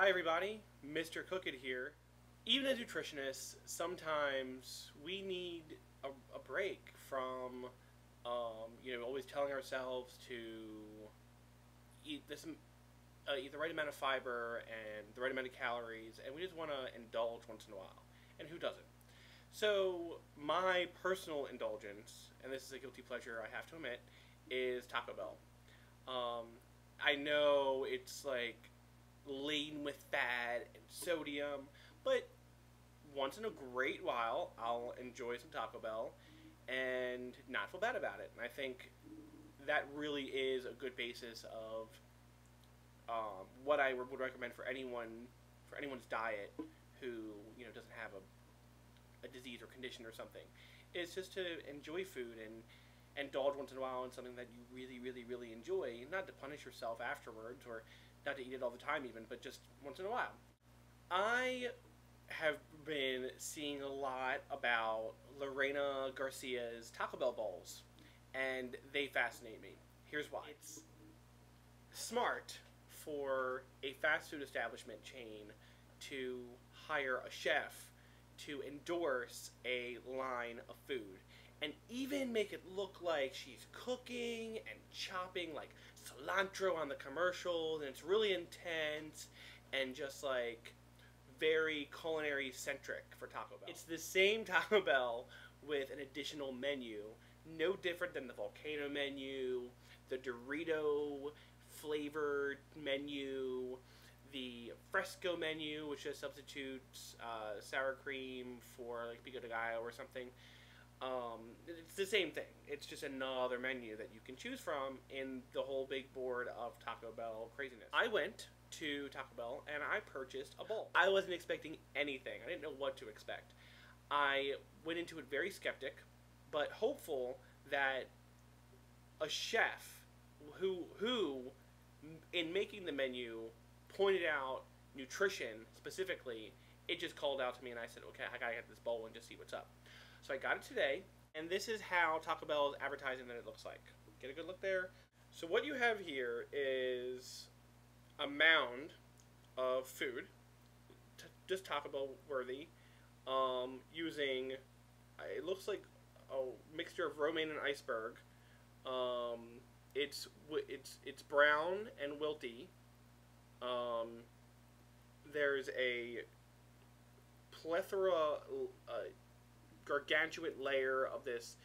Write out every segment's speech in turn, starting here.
Hi everybody, Mr. Cook It here. Even as nutritionists, sometimes we need a break from, always telling ourselves to eat eat the right amount of fiber and the right amount of calories, and we just want to indulge once in a while. And who doesn't? So my personal indulgence, and this is a guilty pleasure I have to admit, is Taco Bell. I know it's like laden with fat and sodium, but once in a great while I'll enjoy some Taco Bell and not feel bad about it. And I think that really is a good basis of what I would recommend for anyone's diet who doesn't have a disease or condition or something. It's just to enjoy food and indulge once in a while in something that you really, really, really enjoy, not to punish yourself afterwards or not to eat it all the time even, but just once in a while. I have been seeing a lot about Lorena Garcia's Taco Bell bowls, and they fascinate me. Here's why. It's smart for a fast food establishment chain to hire a chef to endorse a line of food and even make it look like she's cooking and chopping like cilantro on the commercials, and it's really intense and just like very culinary centric for Taco Bell. It's the same Taco Bell with an additional menu, no different than the volcano menu, the Dorito flavored menu, the fresco menu, which just substitutes sour cream for like pico de gallo or something. It's the same thing. It's just another menu that you can choose from in the whole big board of Taco Bell craziness. I went to Taco Bell and I purchased a bowl. I wasn't expecting anything. I didn't know what to expect. I went into it very skeptic, but hopeful that a chef who in making the menu pointed out nutrition specifically, it just called out to me and I said, okay, I gotta get this bowl and just see what's up. So I got it today, and this is how Taco Bell is advertising that it looks like. Get a good look there. So what you have here is a mound of food, just Taco Bell worthy, using, it looks like a mixture of romaine and iceberg. It's brown and wilty. There's a plethora, gargantuan layer of this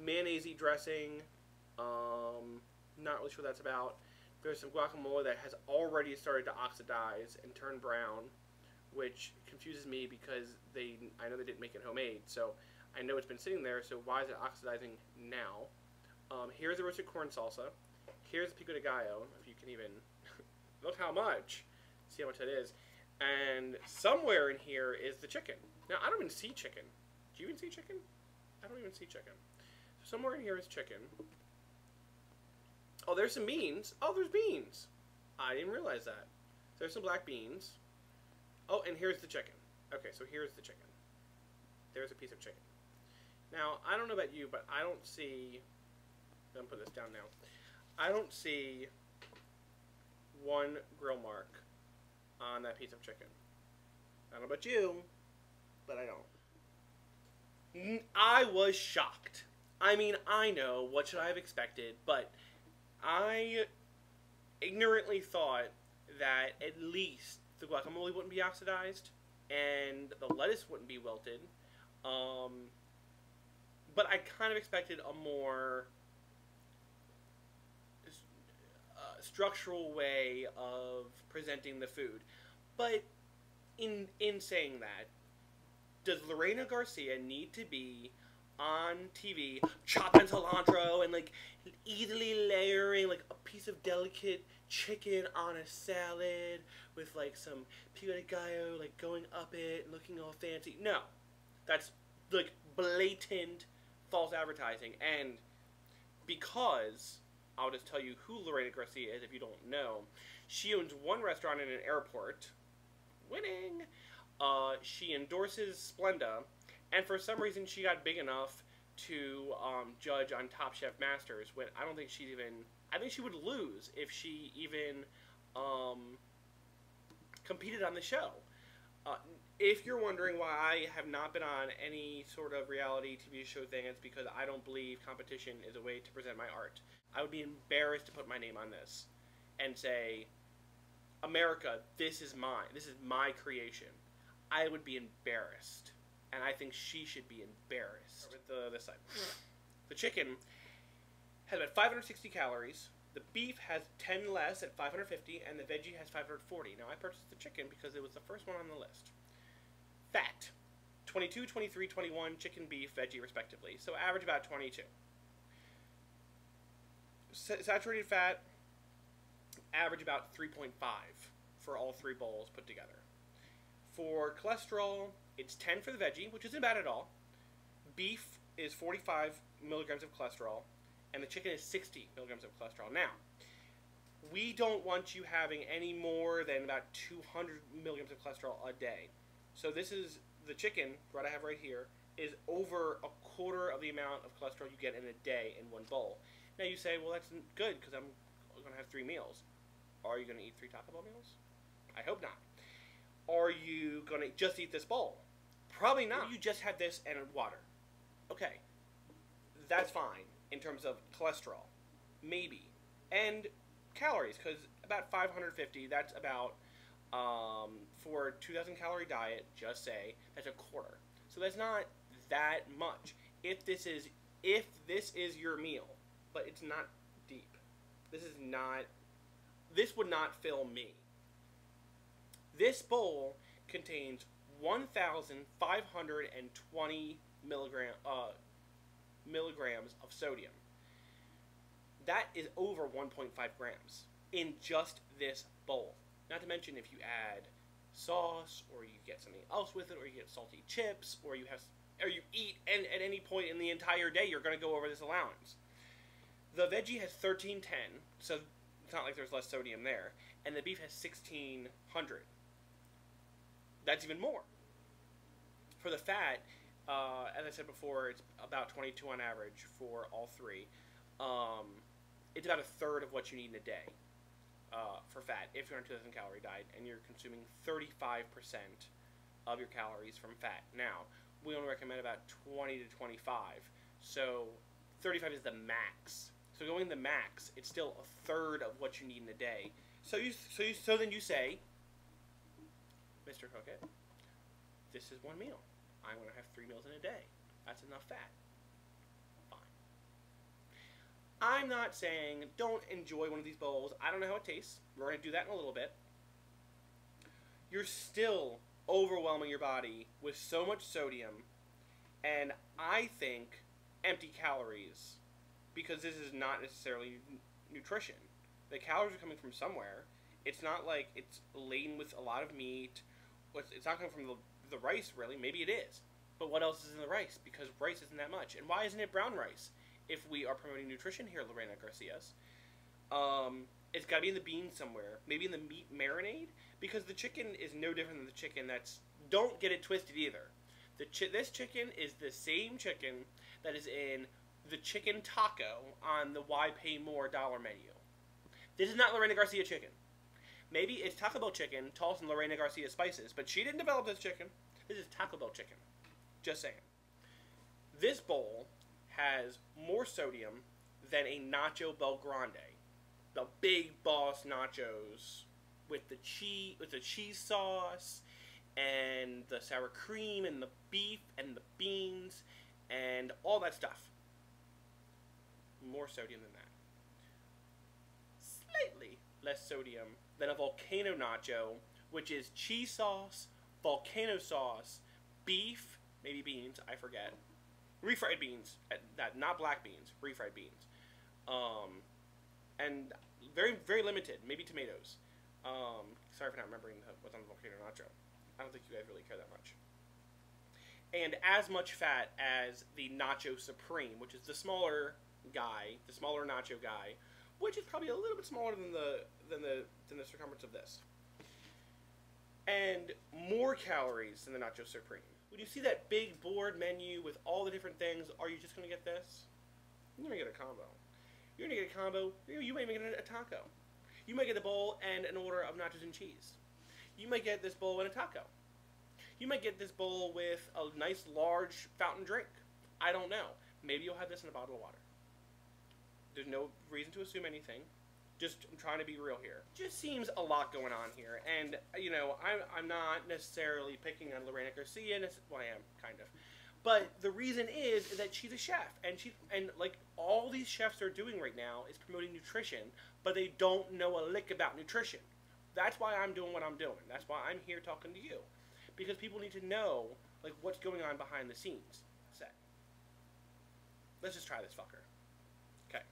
mayonnaise dressing. Not really sure what that's about. There's some guacamole that has already started to oxidize and turn brown, which confuses me because I know they didn't make it homemade, so I know it's been sitting there, so why is it oxidizing now? Here's the roasted corn salsa. Here's pico de gallo, if you can even look how much. See how much that is. And somewhere in here is the chicken. Now, I don't even see chicken. Do you even see chicken? I don't even see chicken. So somewhere in here is chicken. Oh, there's some beans. Oh, there's beans. I didn't realize that. There's some black beans. Oh, and here's the chicken. Okay, so here's the chicken. There's a piece of chicken. Now, I don't know about you, but I don't see... I'm going to put this down now. I don't see one grill mark on that piece of chicken. I don't know about you, but I don't. I was shocked. I mean, I know, what should I have expected, but I ignorantly thought that at least the guacamole wouldn't be oxidized and the lettuce wouldn't be wilted. But I kind of expected a more structural way of presenting the food. But in saying that, does Lorena Garcia need to be on TV chopping cilantro and like easily layering like a piece of delicate chicken on a salad with like some pico de gallo like going up it and looking all fancy? No. That's like blatant false advertising. And because I'll just tell you who Lorena Garcia is if you don't know. She owns one restaurant in an airport. Winning! She endorses Splenda, and for some reason she got big enough to judge on Top Chef Masters, when I don't think she'd even... I think she would lose if she even competed on the show. Uh, if you're wondering why I have not been on any sort of reality TV show thing, it's because I don't believe competition is a way to present my art. I would be embarrassed to put my name on this and say, America, this is mine. This is my creation. I would be embarrassed. And I think she should be embarrassed. With this side. The chicken has about 560 calories. The beef has 10 less at 550, and the veggie has 540. Now, I purchased the chicken because it was the first one on the list. Fat. 22, 23, 21, chicken, beef, veggie, respectively. So average about 22. Saturated fat, average about 3.5 for all three bowls put together. For cholesterol, it's 10 for the veggie, which isn't bad at all. Beef is 45 milligrams of cholesterol, and the chicken is 60 milligrams of cholesterol. Now, we don't want you having any more than about 200 milligrams of cholesterol a day. So this is, the chicken, what I have right here, is over a quarter of the amount of cholesterol you get in a day in one bowl. Now you say, well, that's good, because I'm going to have 3 meals. Are you going to eat 3 Taco Bell meals? I hope not. Are you going to just eat this bowl? Probably not. You just have this and water. Okay. That's fine in terms of cholesterol. Maybe. And calories, because about 550, that's about, for a 2,000 calorie diet, just say, that's a quarter. So that's not that much. If this is your meal, but it's not deep. This would not fill me. This bowl contains 1,520 milligrams of sodium. That is over 1.5 grams in just this bowl. Not to mention if you add sauce, or you get something else with it, or you get salty chips, or you eat, and at any point in the entire day you're going to go over this allowance. The veggie has 1310, so it's not like there's less sodium there, and the beef has 1,600. That's even more. For the fat, as I said before, it's about 22 on average for all three. It's about a third of what you need in a day for fat if you're on a 2,000 calorie diet and you're consuming 35% of your calories from fat. Now, we only recommend about 20 to 25, so 35 is the max. So going the max, it's still a third of what you need in a day. So then you say, Mr. Cookit, this is one meal. I'm going to have 3 meals in a day. That's enough fat. Fine. I'm not saying don't enjoy one of these bowls. I don't know how it tastes. We're going to do that in a little bit. You're still overwhelming your body with so much sodium, and I think empty calories, because this is not necessarily nutrition. The calories are coming from somewhere. It's not like it's laden with a lot of meat. It's not coming from the rice, really. Maybe it is. But what else is in the rice? Because rice isn't that much. And why isn't it brown rice? If we are promoting nutrition here, Lorena Garcia. It's got to be in the beans somewhere. Maybe in the meat marinade? Because the chicken is no different than the chicken that's... Don't get it twisted either. This chicken is the same chicken that is in the chicken taco on the Why Pay More dollar menu. This is not Lorena Garcia chicken. Maybe it's Taco Bell chicken, tossed in Lorena Garcia spices, but she didn't develop this chicken. This is Taco Bell chicken. Just saying. This bowl has more sodium than a Nacho Bel Grande. The big boss nachos with the cheese sauce and the sour cream and the beef and the beans and all that stuff. More sodium than that. Slightly less sodium than a volcano nacho, which is cheese sauce, volcano sauce, beef, maybe beans, I forget. Refried beans, not black beans, refried beans. And very, very limited, maybe tomatoes. Sorry for not remembering what's on the volcano nacho. I don't think you guys really care that much. And as much fat as the Nacho Supreme, which is the smaller guy, the smaller nacho guy, which is probably a little bit smaller than the circumference of this. And more calories than the Nacho Supreme. When you see that big board menu with all the different things, are you just going to get this? You're going to get a combo. You're going to get a combo. You might even get a taco. You might get a bowl and an order of nachos and cheese. You might get this bowl in a taco. You might get this bowl with a nice large fountain drink. I don't know. Maybe you'll have this in a bottle of water. There's no reason to assume anything. Just I'm trying to be real here. Just seems a lot going on here, and you know I'm not necessarily picking on Lorena Garcia. Well, I am kind of, but the reason is that she's a chef, and like all these chefs are doing right now is promoting nutrition, but they don't know a lick about nutrition. That's why I'm doing what I'm doing. That's why I'm here talking to you, because people need to know like what's going on behind the scenes. Let's just try this fucker. Okay,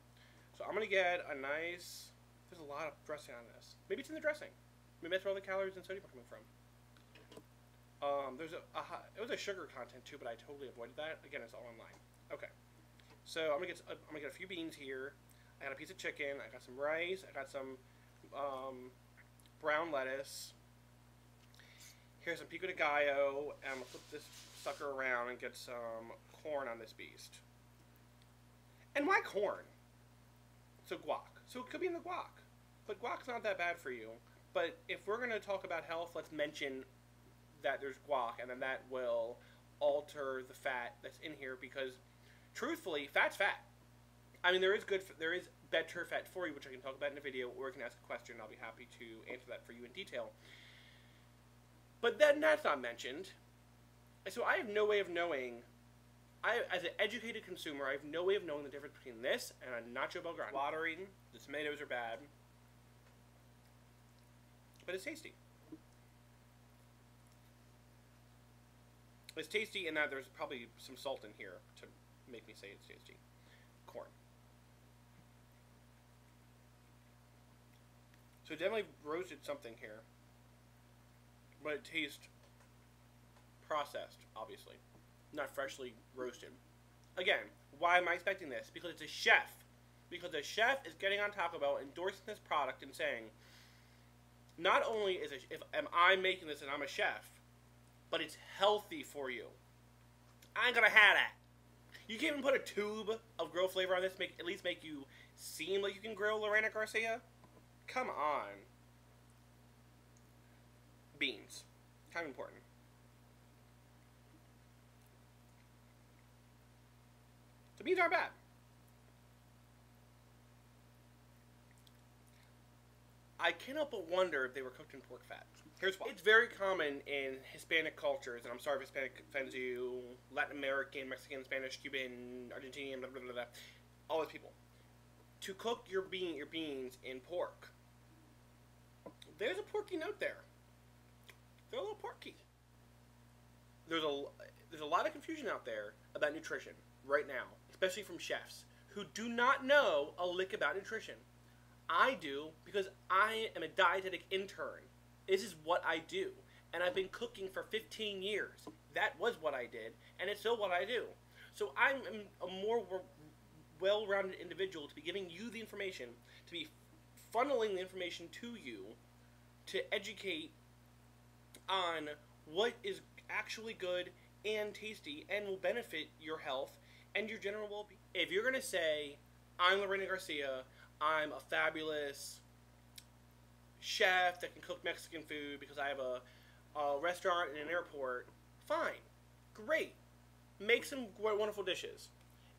so I'm gonna get a nice. There's a lot of dressing on this. Maybe it's in the dressing. Maybe that's where all the calories and sodium are coming from. It was a sugar content too, but I totally avoided that. Again, it's all online. Okay, so I'm gonna get a few beans here. I got a piece of chicken. I got some rice. I got some brown lettuce. Here's some pico de gallo, and I'm gonna flip this sucker around and get some corn on this beast. And why corn? So guac. So it could be in the guac. But guac's not that bad for you. But if we're going to talk about health, let's mention that there's guac, and then that will alter the fat that's in here, because truthfully, fat's fat. I mean, there is better fat for you, which I can talk about in a video, or you can ask a question, and I'll be happy to answer that for you in detail. But then that's not mentioned. So I have no way of knowing. As an educated consumer, I have no way of knowing the difference between this and a nacho belgrano. Watering, the tomatoes are bad, but it's tasty. It's tasty in that there's probably some salt in here to make me say it's tasty. Corn. So definitely roasted something here, but it tastes processed, obviously. Not freshly roasted. Again, why am I expecting this? Because it's a chef. Because a chef is getting on Taco Bell, endorsing this product, and saying, not only am I making this and I'm a chef, but it's healthy for you. I ain't gonna have that. You can't even put a tube of grill flavor on this, at least make you seem like you can grill Lorena Garcia? Come on. Beans. Kind of important. The beans aren't bad. I can't help but wonder if they were cooked in pork fat. Here's why. It's very common in Hispanic cultures, and I'm sorry if Hispanic offends you, Latin American, Mexican, Spanish, Cuban, Argentinian, blah, blah, blah, blah, all those people, to cook your beans in pork. There's a porky note there. They're a little porky. There's a lot of confusion out there about nutrition right now, especially from chefs who do not know a lick about nutrition. I do, because I am a dietetic intern. This is what I do, and I've been cooking for 15 years. That was what I did, and it's still what I do. So I'm a more well-rounded individual to be giving you the information, to be funneling the information to you, to educate on what is actually good and tasty and will benefit your health and your general well-being. If you're going to say, I'm Lorena Garcia, I'm a fabulous chef that can cook Mexican food because I have a restaurant and an airport, fine, great. Make some wonderful dishes.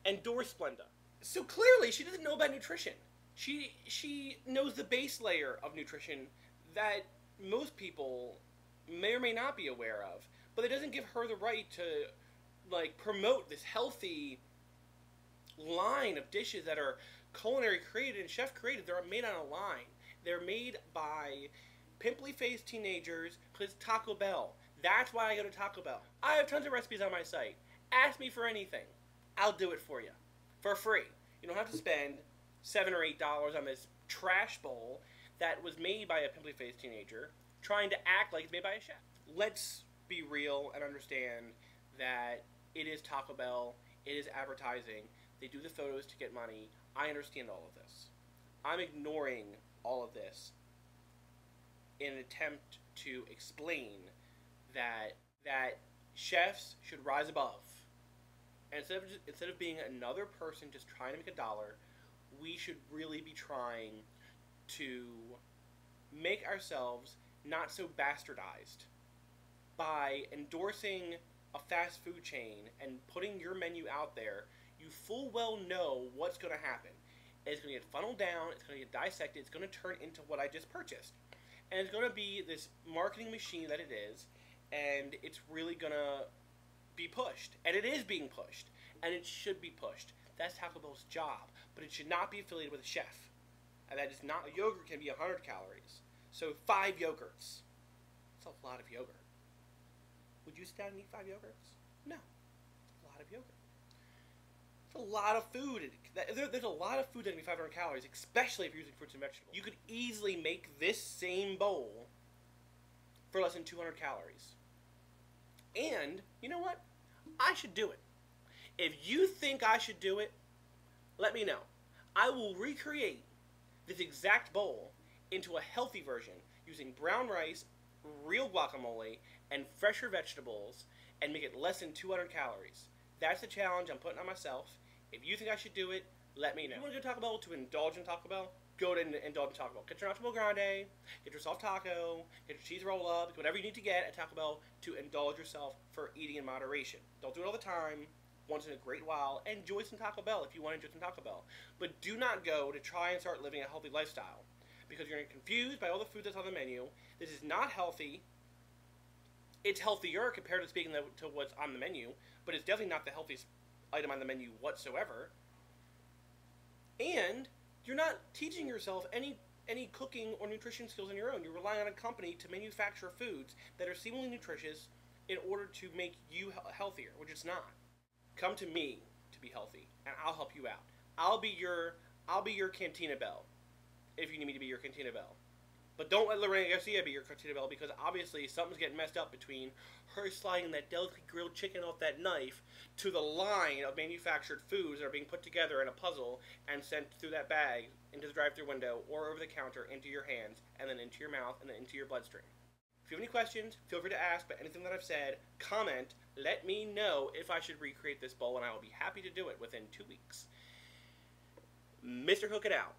Endorse Splenda. So clearly she doesn't know about nutrition. She knows the base layer of nutrition that most people may or may not be aware of, but it doesn't give her the right to like promote this healthy line of dishes that are culinary created and chef created. They're made on a line. They're made by pimply-faced teenagers because Taco Bell. That's why I go to Taco Bell. I have tons of recipes on my site. Ask me for anything. I'll do it for you. For free. You don't have to spend $7 or $8 on this trash bowl that was made by a pimply-faced teenager trying to act like it's made by a chef. Let's be real and understand that it is Taco Bell. It is advertising. They do the photos to get money. I understand all of this. I'm ignoring all of this in an attempt to explain that chefs should rise above. And instead of being another person just trying to make a dollar, we should really be trying to make ourselves not so bastardized. By endorsing a fast food chain and putting your menu out there, you full well know what's going to happen. It's going to get funneled down, it's going to get dissected, it's going to turn into what I just purchased. And it's going to be this marketing machine that it is, and it's really going to be pushed. And it is being pushed, and it should be pushed. That's Taco Bell's job, but it should not be affiliated with a chef. And that is not, a yogurt can be 100 calories. So 5 yogurts. That's a lot of yogurt. Would you sit down and eat 5 yogurts? No. It's a lot of yogurt. It's a lot of food. There's a lot of food that can be 500 calories, especially if you're using fruits and vegetables. You could easily make this same bowl for less than 200 calories. And, you know what? I should do it. If you think I should do it, let me know. I will recreate this exact bowl into a healthy version using brown rice, real guacamole, and fresher vegetables, and make it less than 200 calories. That's the challenge I'm putting on myself. If you think I should do it, let me know. If you want to go to Taco Bell to indulge in Taco Bell, go to indulge in Taco Bell. Get your Nacho Grande, get your soft taco, get your cheese roll up, whatever you need to get at Taco Bell to indulge yourself for eating in moderation. Don't do it all the time. Once in a great while, enjoy some Taco Bell if you want to enjoy some Taco Bell. But do not go to try and start living a healthy lifestyle, because you're going to get confused by all the food that's on the menu. This is not healthy. It's healthier compared to speaking to what's on the menu, but it's definitely not the healthiest item on the menu whatsoever. And you're not teaching yourself any cooking or nutrition skills on your own. You're relying on a company to manufacture foods that are seemingly nutritious in order to make you healthier, which it's not. Come to me to be healthy, and I'll help you out. I'll be your Cantina Bell, if you need me to be your Cantina Bell. But don't let Lorena Garcia be your Cantina Bell, because obviously something's getting messed up between her sliding that delicately grilled chicken off that knife to the line of manufactured foods that are being put together in a puzzle and sent through that bag into the drive-thru window or over the counter into your hands and then into your mouth and then into your bloodstream. If you have any questions, feel free to ask, but anything that I've said, comment, let me know if I should recreate this bowl, and I will be happy to do it within 2 weeks. Mr. Cook It out.